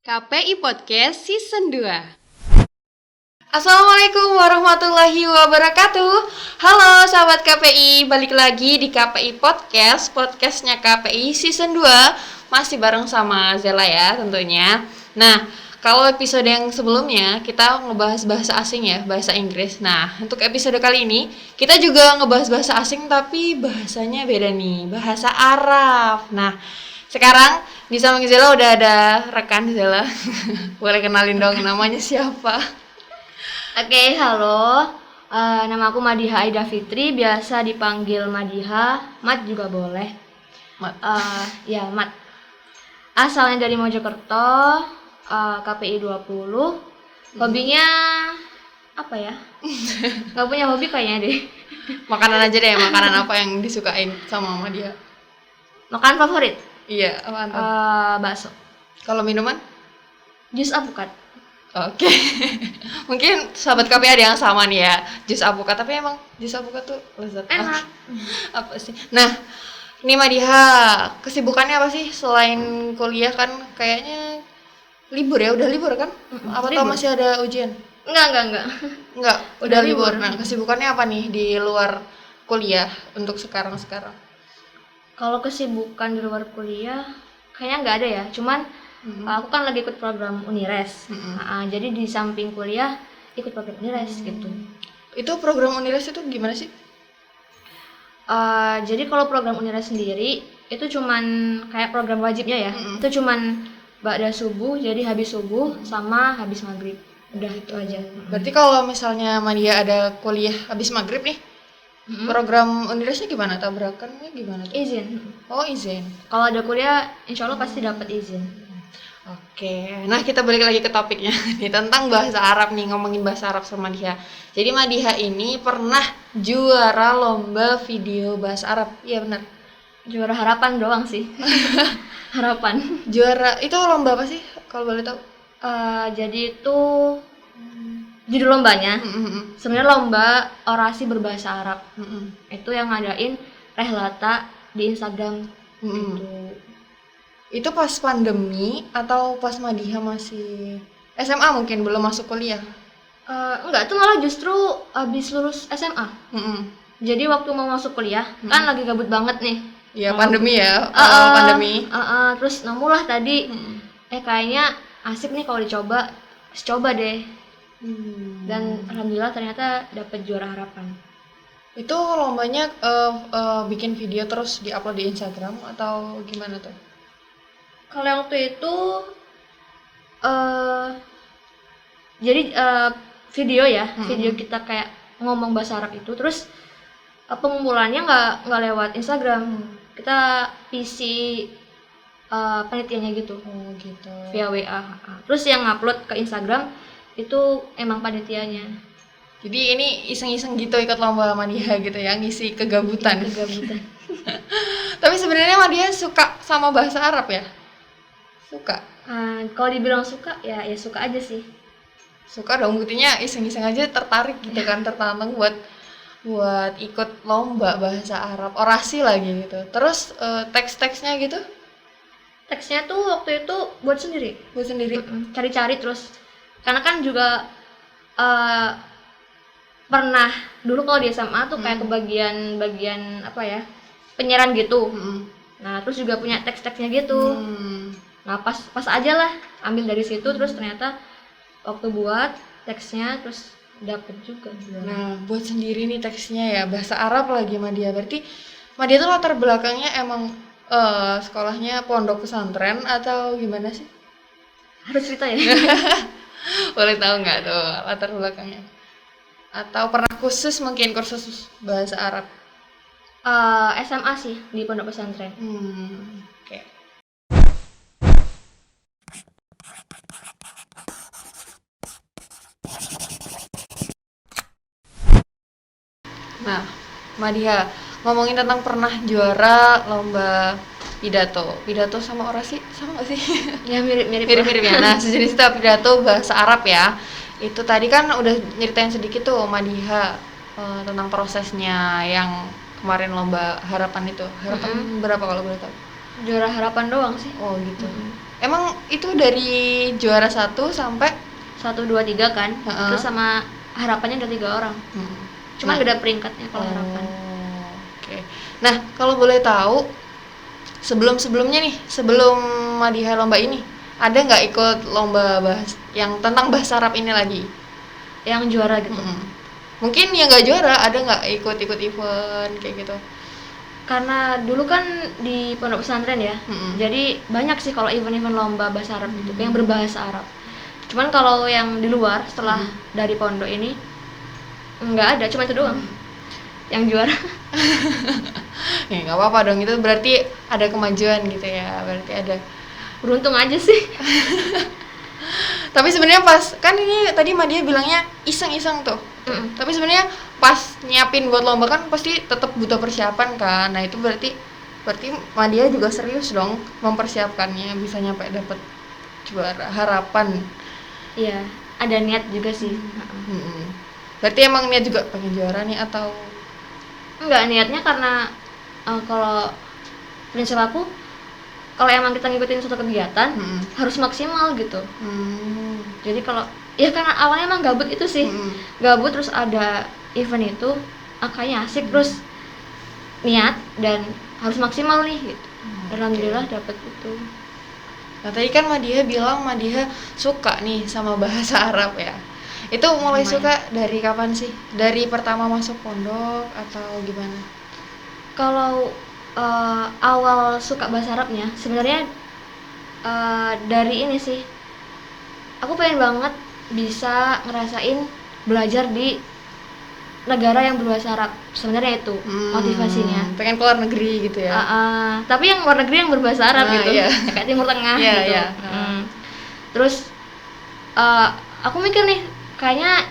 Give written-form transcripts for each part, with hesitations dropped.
KPI Podcast Season 2. Assalamualaikum warahmatullahi wabarakatuh. Halo sahabat KPI, balik lagi di KPI Podcast, podcastnya KPI Season 2. Masih bareng sama Zela ya tentunya. Nah, kalau episode yang sebelumnya kita ngebahas bahasa asing ya, bahasa Inggris. Nah, untuk episode kali ini kita juga ngebahas bahasa asing tapi bahasanya beda nih, bahasa Arab. Nah, sekarang di samping Zela udah ada rekan Zela. Boleh kenalin dong namanya siapa? Oke, halo. Nama aku Madiha Aida Fitri, biasa dipanggil Madiha. Mat juga boleh. Mat. Ya, Mat. Asalnya dari Mojokerto, KPI 20. Hobinya apa ya? Gak punya hobi kayaknya deh. Makanan aja deh, makanan apa yang disukain sama Mama dia? Makan favorit? Iya, apaan tuh? Bakso. Kalau minuman? Jus alpukat. Oke. Mungkin sahabat KPI ada yang sama nih ya, jus alpukat, tapi emang jus alpukat tuh lezat. Enak. Apa sih? Nah, ini Madiha, kesibukannya apa sih selain kuliah kan kayaknya libur ya, udah libur kan? Apa tau libur. masih ada ujian? Enggak. Enggak, Udah udah libur. libur. Nah, kesibukannya apa nih di luar kuliah untuk sekarang-sekarang? Kalau kesibukan di luar kuliah, kayaknya nggak ada ya. Cuman aku kan lagi ikut program Unires. Jadi di samping kuliah ikut program Unires gitu. Itu program Unires itu gimana sih? Jadi kalau program Unires sendiri itu cuman kayak program wajibnya ya. Itu cuman ba'da subuh, jadi habis subuh sama habis maghrib. Udah itu aja. Berarti kalau misalnya Madia ada kuliah habis maghrib nih, program Uniresnya gimana? Tabrakannya gimana tuh? Izin. Oh, izin. Kalau ada kuliah, insya Allah pasti dapat izin. Oke, nah kita balik lagi ke topiknya nih tentang bahasa Arab nih, ngomongin bahasa Arab sama Madiha. Jadi Madiha ini pernah juara lomba video bahasa Arab, iya benar. Juara harapan doang sih. Harapan. Juara itu lomba apa sih? Kalau boleh tahu? Jadi itu judul lombanya sebenarnya lomba orasi berbahasa Arab. Itu yang ngadain Rehlata di Instagram gitu. Itu pas pandemi atau pas Madiha masih SMA mungkin belum masuk kuliah? Enggak, itu malah justru habis lulus SMA. Jadi waktu mau masuk kuliah kan lagi gabut banget nih. Iya, pandemi ya, awal pandemi. Terus nemulah tadi kayaknya asik nih kalau dicoba, terus coba deh. Dan alhamdulillah ternyata dapat juara harapan. Itu lombanya bikin video terus diupload di Instagram atau gimana tuh? Kalau yang waktu itu jadi video ya, video kita kayak ngomong bahasa Arab itu, terus pengumpulannya nggak lewat Instagram, kita PC panitianya gitu. Oh gitu. Via WA. Terus yang upload ke Instagram itu emang panitianya. Jadi ini iseng-iseng gitu ikut lomba Madiha gitu ya, ngisi kegabutan. Tapi sebenarnya Madiha suka sama bahasa Arab ya? Suka. Kalau dibilang suka ya suka aja sih. Suka dong, buktinya iseng-iseng aja tertarik gitu kan, tertantang buat ikut lomba bahasa Arab, orasi lagi gitu. Terus teks-teksnya gitu? Teksnya tuh waktu itu buat sendiri. Buat sendiri. Cari-cari terus. Karena kan juga pernah dulu kalau di SMA tuh kayak bagian apa ya, penyiaran gitu. Nah terus juga punya teks-teksnya gitu. Nah pas aja lah ambil dari situ, terus ternyata waktu buat teksnya terus dapet juga. Nah buat sendiri nih teksnya ya, bahasa Arab lagi Madiha. Berarti Madiha tuh latar belakangnya emang sekolahnya pondok pesantren atau gimana sih? Harus cerita ya? Boleh tahu nggak tuh latar belakangnya? Atau pernah khusus mungkin kursus bahasa Arab? SMA sih di pondok pesantren. Oke. Nah, Madiha, ngomongin tentang pernah juara lomba pidato sama orasi sama nggak sih? Ya mirip-mirip Ya. Nah, sejenis itu pidato bahasa Arab ya. Itu tadi kan udah nyeritain sedikit tuh Madiha tentang prosesnya yang kemarin lomba harapan itu. Harapan berapa kalau boleh tahu? Juara harapan doang sih. Oh gitu. Emang itu dari juara 1 sampai 1, 2, 3 kan. Heeh. Terus sama harapannya ada 3 orang. Cuma Nah. beda peringkatnya kalau harapan. Oke. Nah, kalau boleh tahu sebelum-sebelumnya nih, sebelum Madiha lomba ini, ada nggak ikut lomba yang tentang bahasa Arab ini lagi? Yang juara gitu. Mungkin yang nggak juara ada nggak ikut event kayak gitu? Karena dulu kan di pondok pesantren ya, jadi banyak sih kalau event-event lomba bahasa Arab gitu, yang berbahasa Arab. Cuman kalau yang di luar setelah dari pondok ini nggak ada, cuma itu doang yang juara. Ya nggak apa-apa dong, itu berarti ada kemajuan gitu ya, berarti ada. Beruntung aja sih. Tapi sebenarnya pas kan ini tadi Madia bilangnya iseng-iseng tuh. Tapi sebenarnya pas nyiapin buat lomba kan pasti tetap butuh persiapan kan. Nah, itu berarti Madia juga serius dong mempersiapkannya bisa nyampe dapet juara harapan. Iya, ada niat juga sih. Berarti emang niat juga pengen juara nih atau enggak, niatnya karena kalau prinsip aku kalau emang kita ngikutin suatu kegiatan harus maksimal gitu. Jadi kalau ya karena awalnya emang gabut itu sih, gabut terus ada event itu kayaknya asik, terus niat dan harus maksimal nih gitu. Alhamdulillah dapet itu. Nah, tadi kan Madiha bilang Madiha suka nih sama bahasa Arab ya. Itu mulai suka dari kapan sih? Dari pertama masuk pondok atau gimana? Kalau awal suka bahasa Arabnya sebenarnya dari ini sih, aku pengen banget bisa ngerasain belajar di negara yang berbahasa Arab. Sebenarnya itu motivasinya. Pengen keluar negeri gitu ya? Tapi yang luar negeri yang berbahasa Arab gitu, iya. kayak Timur Tengah Iya, gitu. iya. Terus aku mikir nih, kayaknya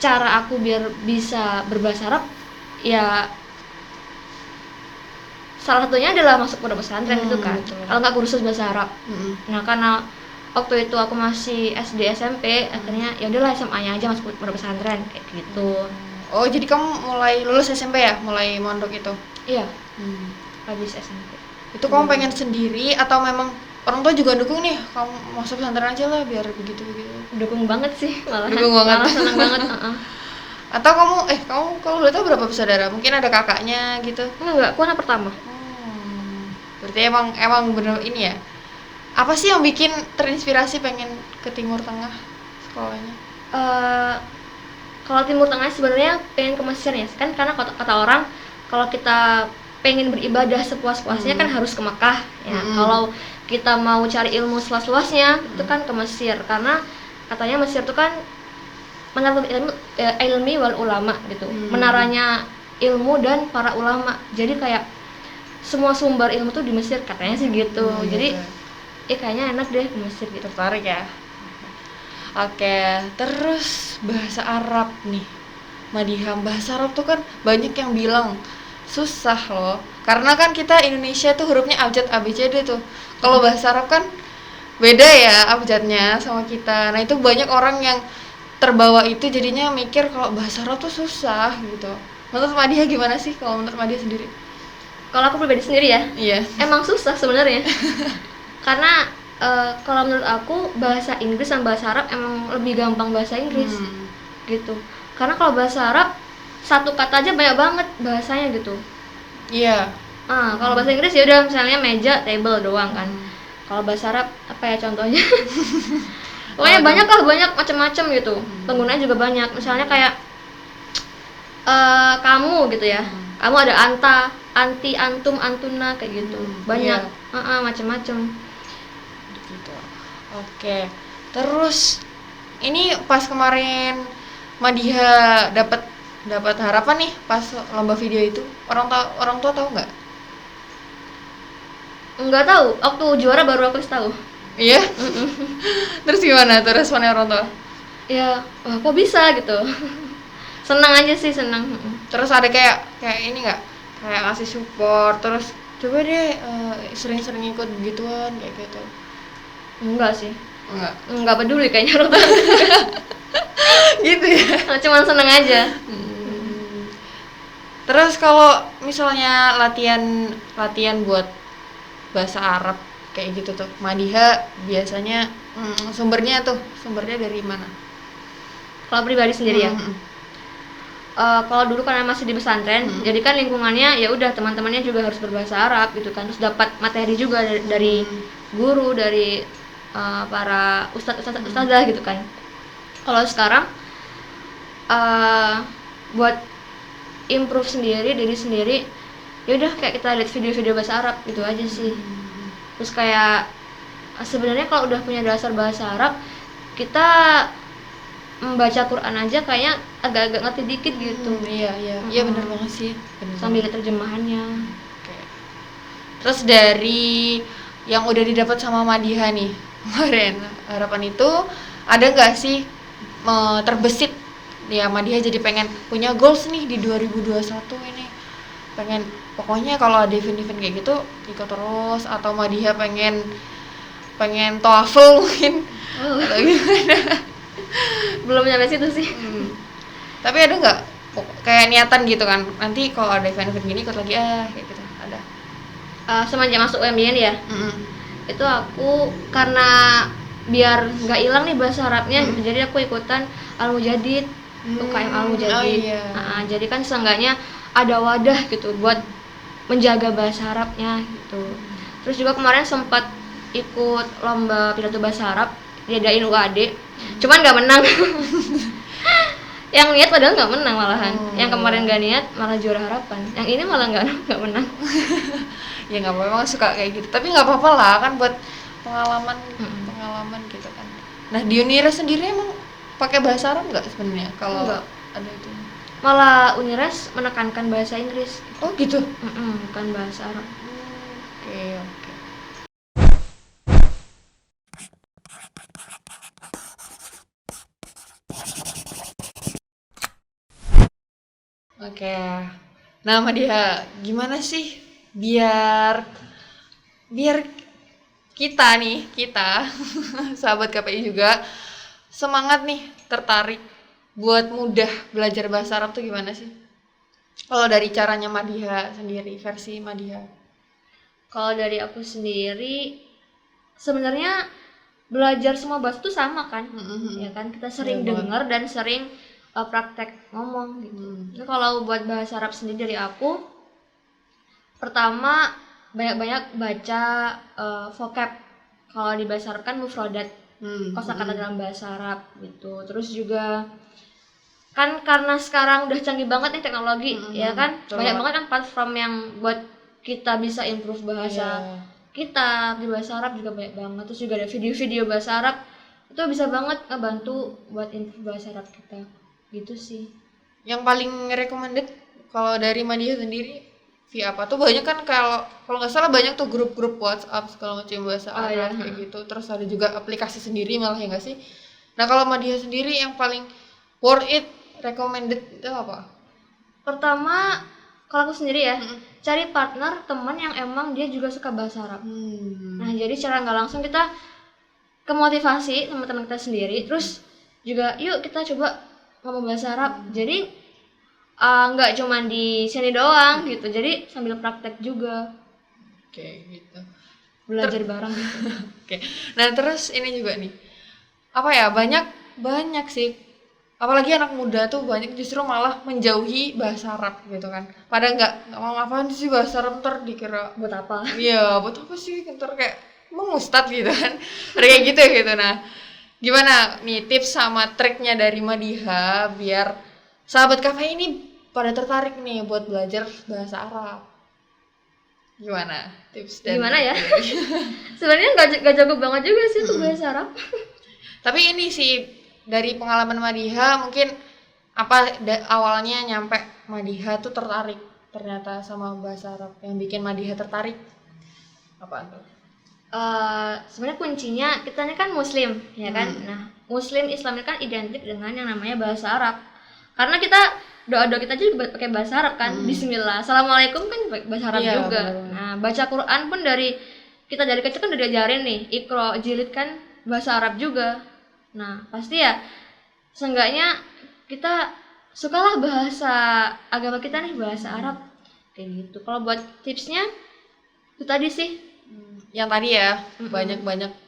cara aku biar bisa berbahasa Arab ya salah satunya adalah masuk pondok pesantren gitu kan. Kalau nggak kursus bahasa Arab. Nah, karena waktu itu aku masih SD SMP, akhirnya ya udahlah SMA-nya aja masuk pondok pesantren kayak gitu. Oh, jadi kamu mulai lulus SMP ya? Mulai mondok itu? Iya. Habis SMP. Itu kamu pengen sendiri atau memang orang tua juga dukung nih kamu masuk pesantren aja lah biar begitu? Dukung banget sih, malah senang banget. Atau kamu kalau boleh tahu berapa bersaudara? Mungkin ada kakaknya gitu? Enggak, aku anak pertama. Berarti emang bener ini ya. Apa sih yang bikin terinspirasi pengen ke Timur Tengah sekolahnya? Kalau Timur Tengah sebenarnya pengen ke Mesir ya, kan karena kata orang kalau kita pengen beribadah sepuas-puasnya kan harus ke Mekah ya. Kalau kita mau cari ilmu seluas-luasnya itu kan ke Mesir, karena katanya Mesir itu kan menara ilmi wal ulama gitu, menaranya ilmu dan para ulama. Jadi kayak semua sumber ilmu tuh di Mesir katanya sih gitu. Jadi kayaknya enak deh ke Mesir gitu. Tertarik ya? Oke, terus bahasa Arab nih, Madiha, bahasa Arab tuh kan banyak yang bilang susah loh, karena kan kita Indonesia tuh hurufnya abjad ABCD tuh. Kalau bahasa Arab kan beda ya abjadnya sama kita. Nah, itu banyak orang yang terbawa itu jadinya mikir kalau bahasa Arab tuh susah gitu. Menurut Madiha gimana sih kalau menurut Madiha sendiri? Kalau aku pribadi sendiri ya, Iya. emang susah sebenarnya. Karena kalau menurut aku bahasa Inggris dan bahasa Arab emang lebih gampang bahasa Inggris gitu. Karena kalau bahasa Arab satu kata aja banyak banget bahasanya gitu. Iya. Kalau bahasa Inggris ya udah misalnya meja, table doang kan. Kalau bahasa Arab apa ya contohnya? Pokoknya banyak macam-macam gitu. Penggunanya juga banyak. Misalnya kayak kamu gitu ya. Kamu ada anta, anti, antum, antuna kayak gitu. Banyak. Macam-macam. Gitu. Oke. Terus ini pas kemarin Madiha dapat harapan nih pas lomba video itu, orang tua tahu nggak? Nggak tahu. Waktu juara baru aku tahu. Iya. Terus gimana tuh responnya orang tua? Ya, wah, kok bisa gitu. Senang aja sih, senang. Terus ada kayak ini nggak? Kayak ngasih support, terus coba deh sering-sering ikut gituan kayak gitu. Enggak sih. Enggak peduli kayaknya orang tua. Gitu ya. Cuman seneng aja. Terus kalau misalnya latihan buat bahasa Arab kayak gitu tuh. Madiha biasanya sumbernya dari mana? Kalau pribadi sendiri ya. Kalau dulu karena masih di pesantren, jadi kan lingkungannya ya udah teman-temannya juga harus berbahasa Arab gitu kan, terus dapat materi juga dari guru, dari para ustadzah gitu kan. Kalau sekarang buat improve sendiri diri sendiri, ya udah kayak kita lihat video-video bahasa Arab gitu aja sih. Terus kayak sebenarnya kalau udah punya dasar bahasa Arab, kita membaca Quran aja kayaknya agak-agak ngerti dikit gitu. Iya benar banget sih. Sambil lihat terjemahannya. Oke. Terus dari yang udah didapat sama Madiha nih kemarin, harapan itu ada nggak sih terbesit ya Madiha jadi pengen punya goals nih di 2021 ini, pengen pokoknya kalau ada event-event kayak gitu ikut terus, atau Madiha pengen TOEFL mungkin atau gimana? Belum nyampe situ sih. Tapi ada nggak kayak niatan gitu kan, nanti kalau ada event-event gini ikut lagi kayak gitu ada? Semenjak masuk UMBN ya, itu aku karena biar nggak hilang nih bahasa Arabnya, jadi aku ikutan Al-Mujadid, UKM Al-Mujadid. Jadi kan seenggaknya ada wadah gitu buat menjaga bahasa Arabnya gitu. Terus juga kemarin sempat ikut lomba pidato bahasa Arab diadain UAD, cuman nggak menang. Yang niat padahal nggak menang malahan. Yang kemarin nggak niat malah juara harapan. Yang ini malah nggak menang. Ya nggak apa-apa, memang suka kayak gitu, tapi nggak apa-apa lah kan, buat pengalaman gitu kan. Nah di Unira sendiri emang pakai bahasa Arab nggak sebenarnya kalau ada itu? Malah Uniras menekankan bahasa Inggris. Oh gitu? Bukan bahasa Arab. Oke. Oke. Nah Madiha, gimana sih biar kita sahabat KPI juga semangat nih, tertarik buat mudah belajar bahasa Arab tuh gimana sih? Kalau dari caranya Madiha sendiri, versi Madiha. Kalau dari aku sendiri, sebenarnya belajar semua bahasa itu sama kan, ya kan, kita sering dengar dan sering praktek ngomong gitu. Nah, kalau buat bahasa Arab sendiri dari aku, pertama banyak-banyak baca vocab. Kalau di bahasa Arab kan mufradat, kosakata dalam bahasa Arab gitu. Terus juga kan karena sekarang udah canggih banget nih teknologi, ya kan, banyak banget kan platform yang buat kita bisa improve bahasa kita di bahasa Arab juga banyak banget. Terus juga ada video-video bahasa Arab, itu bisa banget ngebantu buat improve bahasa Arab kita gitu sih. Yang paling recommended kalau dari Madiha sendiri via apa tuh? Banyak kan, kalau nggak salah banyak tuh grup-grup WhatsApp segala macam bahasa Arab kayak gitu. Terus ada juga aplikasi sendiri malah, ya nggak sih? Nah kalau Madiha sendiri yang paling worth it recommended itu apa? Pertama, kalau aku sendiri ya, cari partner teman yang emang dia juga suka bahasa Arab. Nah jadi secara nggak langsung kita kemotivasi teman-teman kita sendiri. Terus juga yuk kita coba ngomong bahasa Arab. Jadi nggak cuma di sini doang gitu, jadi sambil praktek juga. Oke, gitu. Belajar bareng gitu. Oke. Nah terus ini juga nih, apa ya, banyak sih, apalagi anak muda tuh banyak justru malah menjauhi bahasa Arab gitu kan. Padahal nggak mau ngapain sih bahasa Arab, ntar dikira Buat apa? Iya, buat apa sih, ntar kayak emang ustad gitu kan. Kayak gitu. Nah gimana nih tips sama triknya dari Madiha biar sahabat KPI ini pada tertarik nih buat belajar bahasa Arab? Gimana tips dan gimana ya? Sebenarnya nggak jago banget juga sih tuh bahasa Arab. Tapi ini sih dari pengalaman Madiha, mungkin apa awalnya nyampe Madiha tuh tertarik ternyata sama bahasa Arab, yang bikin Madiha tertarik apa tuh? Sebenarnya kuncinya kita ini kan Muslim, ya kan. Nah Muslim Islam ini kan identik dengan yang namanya bahasa Arab, karena kita doa-doa kita juga pakai bahasa Arab kan. Bismillah, Assalamualaikum kan bahasa Arab juga. Bener. Nah baca Quran pun kita dari kecil kan udah diajarin nih, Iqra jilid kan bahasa Arab juga. Nah pasti ya seenggaknya kita sukalah bahasa agama kita nih, bahasa Arab kayak gitu. Kalau buat tipsnya itu tadi sih, Yang tadi ya,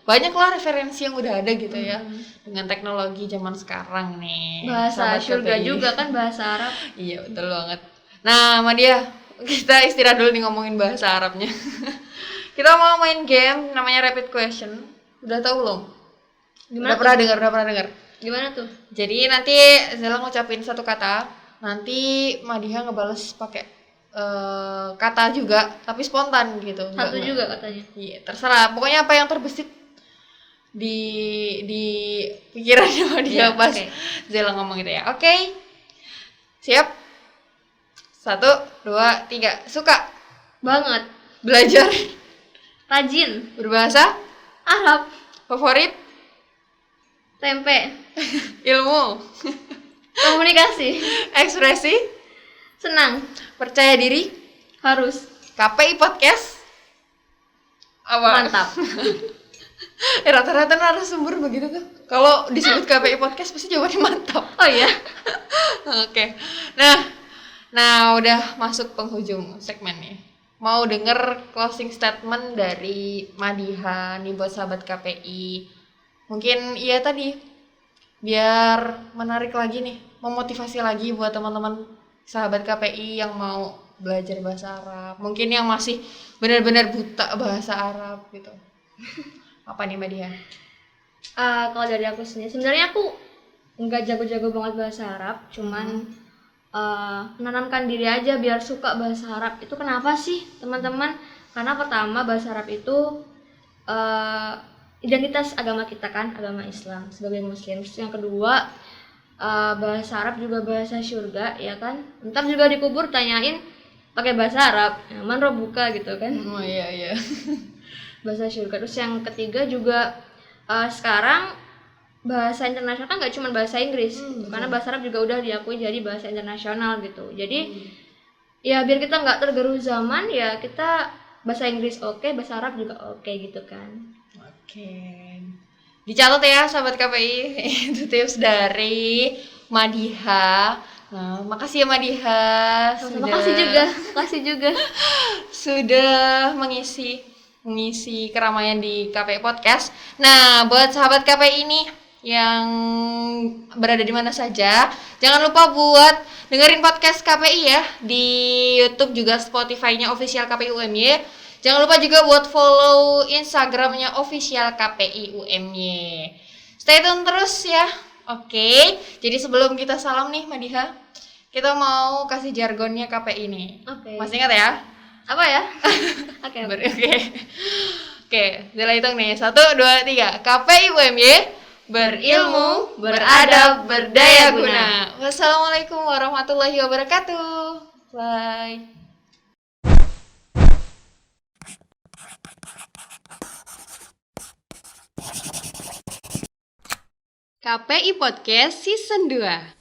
banyak lah referensi yang udah ada gitu ya. Dengan teknologi zaman sekarang nih. Bahasa Sahabat surga KPI. juga kan bahasa Arab. Iya, betul banget. Nah, Madia, kita istirahat dulu nih ngomongin bahasa Arabnya. Kita mau main game namanya Rapid Question. Udah tahu belum? Gimana Udah pernah dengar. Gimana tuh? Jadi nanti Zela ngucapin satu kata, nanti Madiha ngebales pakai kata juga, tapi spontan gitu. Satu juga katanya. Iya, terserah. Pokoknya apa yang terbesit di pikirannya Madiha pas Zela ngomong gitu ya. Oke. Siap? 1, 2, 3. Suka Banget. belajar, Rajin. berbahasa, Arab. favorit, Tempe. ilmu, Komunikasi. ekspresi, Senang. percaya diri, Harus. KPI podcast. Apa? Mantap. Rata-rata narasumber begitu tuh. Kalau disebut KPI podcast pasti jawabannya mantap. Oh iya. Oke. Nah, udah masuk penghujung segmen nih. Mau denger closing statement dari Madiha nih buat sahabat KPI. Mungkin iya tadi biar menarik lagi nih, memotivasi lagi buat teman-teman sahabat KPI yang mau belajar bahasa Arab. Mungkin yang masih benar-benar buta bahasa Arab gitu. Apa nih Mbak Dia? Kalau dari aku sendiri, sebenarnya aku nggak jago-jago banget bahasa Arab, cuman menanamkan diri aja biar suka bahasa Arab. Itu kenapa sih teman-teman? Karena pertama bahasa Arab itu identitas agama kita kan, agama Islam sebagai Muslim. Terus yang kedua bahasa Arab juga bahasa surga, ya kan? Ntar juga dikubur tanyain pakai bahasa Arab, man robuka gitu kan? Oh iya. Bahasa surga. Terus yang ketiga juga sekarang bahasa internasional kan nggak cuma bahasa Inggris, karena bahasa Arab juga udah diakui jadi bahasa internasional gitu. Jadi ya biar kita nggak tergerus zaman, ya kita bahasa Inggris oke, bahasa Arab juga oke gitu kan. Oke. Dicatat ya sahabat KPI. Itu tips dari Madiha. Nah, makasih ya Madiha. Makasih juga. Sudah mengisi keramaian di KPI Podcast. Nah, buat sahabat KPI ini yang berada di mana saja, jangan lupa buat dengerin podcast KPI ya di YouTube juga Spotify-nya official KPI UMY. Jangan lupa juga buat follow Instagram-nya official KPI UMY. Stay tune terus ya. Oke. Jadi sebelum kita salam nih Madiha, kita mau kasih jargonnya KPI nih. Oke. Masih ingat ya? Apa ya? Oke. Oke, Zela hitung nih. 1, 2, 3. KPI UMY, berilmu, beradab, berdaya guna. Wassalamualaikum warahmatullahi wabarakatuh. Bye. KPI Podcast Season 2.